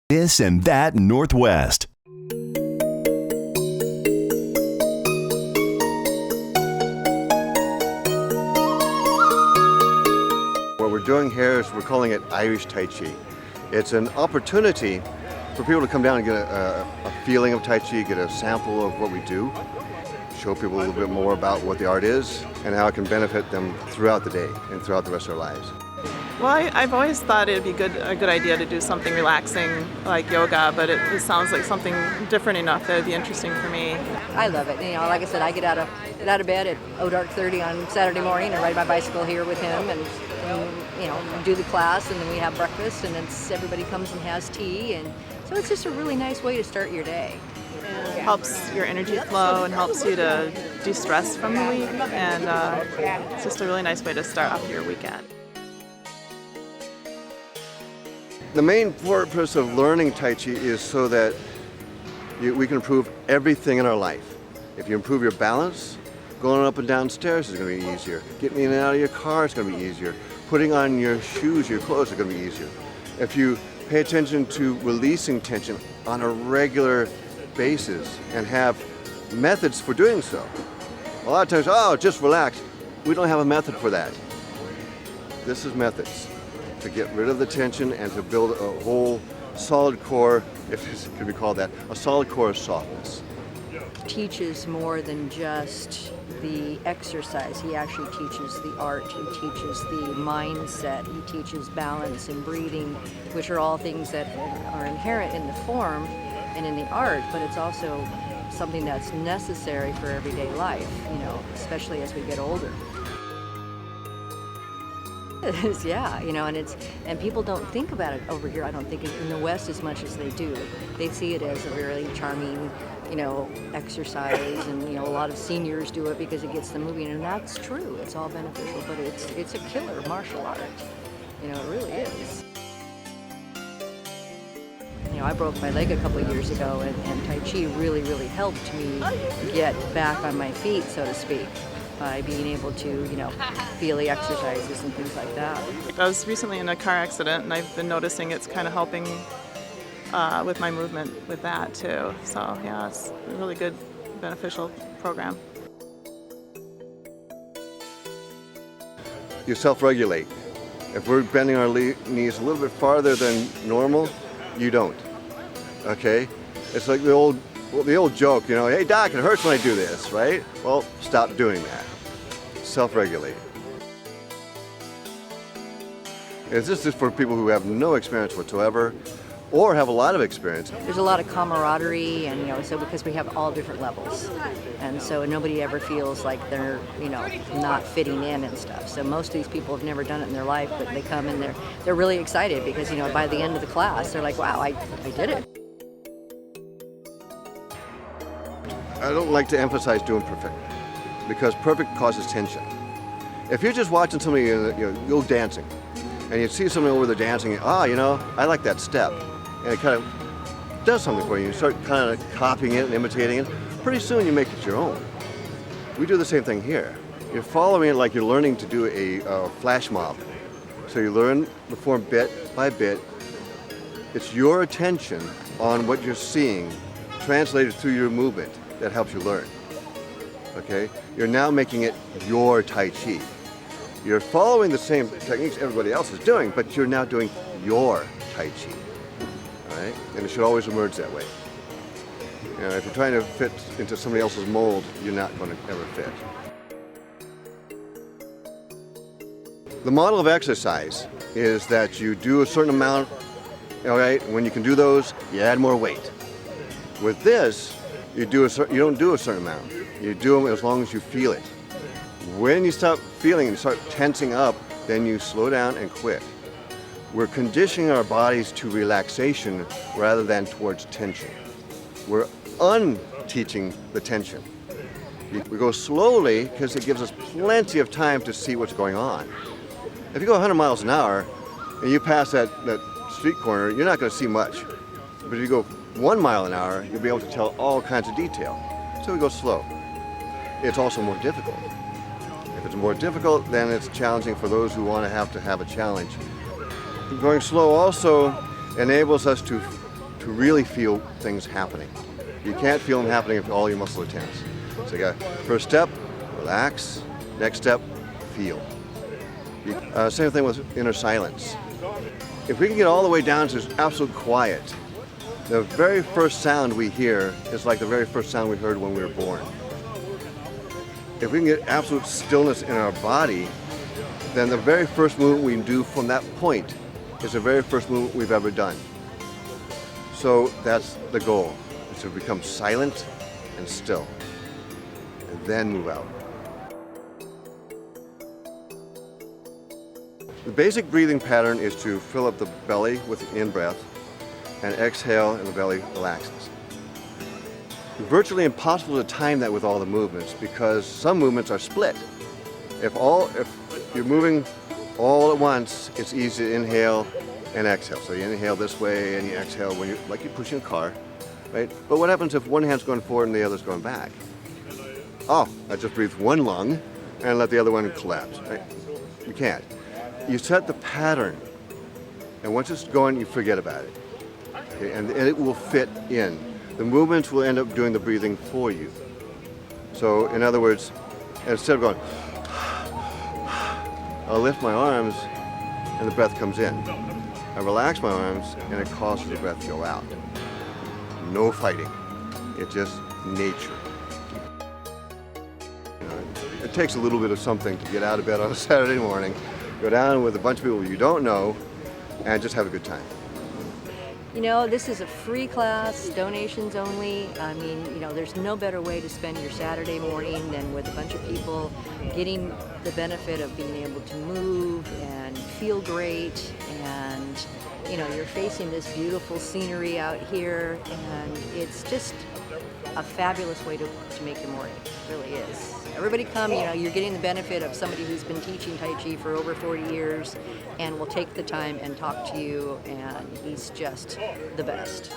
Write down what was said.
This and That Northwest. What we're doing here is we're calling it Irish Tai Chi. It's an opportunity for people to come down and get a feeling of Tai Chi, get a sample of what we do, show people a little bit more about what the art is and how it can benefit them throughout the day and throughout the rest of their lives. Well, I've always thought it'd be a good idea to do something relaxing like yoga, but it sounds like something different enough that it'd be interesting for me. I love it. You know, like I said, I get out of bed at dark 30 on Saturday morning and ride my bicycle here with him and you know, do the class, and then we have breakfast, and everybody comes and has tea, and so it's just a really nice way to start your day. It helps your energy flow and helps you to de-stress from the week, and it's just a really nice way to start off your weekend. The main purpose of learning Tai Chi is so that we can improve everything in our life. If you improve your balance, going up and down stairs is going to be easier. Getting in and out of your car is going to be easier. Putting on your shoes, your clothes are going to be easier. If you pay attention to releasing tension on a regular basis and have methods for doing so. A lot of times, oh, just relax. We don't have a method for that. This is methods to get rid of the tension and to build a whole solid core, if it can be called that, a solid core of softness. Teaches more than just the exercise. He actually teaches the art, he teaches the mindset, he teaches balance and breathing, which are all things that are inherent in the form and in the art, but it's also something that's necessary for everyday life, you know, especially as we get older. It is, yeah, you know, and people don't think about it over here, I don't think, in the West as much as they do. They see it as a very charming, you know, exercise, and, you know, a lot of seniors do it because it gets them moving, and that's true. It's all beneficial, but it's a killer martial art. You know, it really is. You know, I broke my leg a couple of years ago, and Tai Chi really, really helped me get back on my feet, so to speak, by being able to, you know, feel the exercises and things like that. I was recently in a car accident, and I've been noticing it's kind of helping with my movement with that too. So yeah, it's a really good, beneficial program. You self-regulate. If we're bending our knees a little bit farther than normal, you don't. Okay? It's like the old joke, you know, hey doc, it hurts when I do this, right? Well, stop doing that. Self-regulate. This is for people who have no experience whatsoever or have a lot of experience. There's a lot of camaraderie, and, you know, so because we have all different levels, and so nobody ever feels like they're, you know, not fitting in and stuff. So most of these people have never done it in their life, but they come and they're really excited because, you know, by the end of the class, they're like, wow, I did it. I don't like to emphasize doing perfect because perfect causes tension. If you're just watching somebody, you know, go dancing, and you see somebody over there dancing, you know, I like that step, and it kind of does something for you. You start kind of copying it and imitating it. Pretty soon you make it your own. We do the same thing here. You're following it like you're learning to do a flash mob. So you learn the form bit by bit. It's your attention on what you're seeing translated through your movement that helps you learn. Okay? You're now making it your Tai Chi. You're following the same techniques everybody else is doing, but you're now doing your Tai Chi. All right? And it should always emerge that way. You know, if you're trying to fit into somebody else's mold, you're not going to ever fit. The model of exercise is that you do a certain amount, all right? When you can do those, you add more weight. With this, you don't do a certain amount. You do them as long as you feel it. When you stop feeling and start tensing up, then you slow down and quit. We're conditioning our bodies to relaxation rather than towards tension. We're unteaching the tension. We go slowly because it gives us plenty of time to see what's going on. If you go 100 miles an hour and you pass that street corner, you're not going to see much. But if you go 1 mile an hour, you'll be able to tell all kinds of detail. So we go slow. It's also more difficult. If it's more difficult, then it's challenging for those who want to have a challenge. Going slow also enables us to to really feel things happening. You can't feel them happening if all your muscles are tense. So you got first step, relax. Next step, feel. Same thing with inner silence. If we can get all the way down to absolute quiet, the very first sound we hear is like the very first sound we heard when we were born. If we can get absolute stillness in our body, then the very first movement we do from that point is the very first movement we've ever done. So that's the goal, is to become silent and still, and then move out. The basic breathing pattern is to fill up the belly with the in-breath and exhale and the belly relaxes. It's virtually impossible to time that with all the movements because some movements are split. If you're moving all at once, it's easy to inhale and exhale. So you inhale this way and you exhale like you're pushing a car, right? But what happens if one hand's going forward and the other's going back? Oh, I just breathe one lung and let the other one collapse, right? You can't. You set the pattern, and once it's going, you forget about it. Okay? And it will fit in. The movements will end up doing the breathing for you. So, in other words, instead of going, I'll lift my arms, and the breath comes in. I relax my arms, and it causes the breath to go out. No fighting. It's just nature. It takes a little bit of something to get out of bed on a Saturday morning, go down with a bunch of people you don't know, and just have a good time. You know, this is a free class, donations only. I mean, you know, there's no better way to spend your Saturday morning than with a bunch of people getting the benefit of being able to move and feel great. And, you know, you're facing this beautiful scenery out here, and it's just a fabulous way to make your morning. It really is. Everybody come, you know, you're getting the benefit of somebody who's been teaching Tai Chi for over 40 years and will take the time and talk to you, and he's just the best.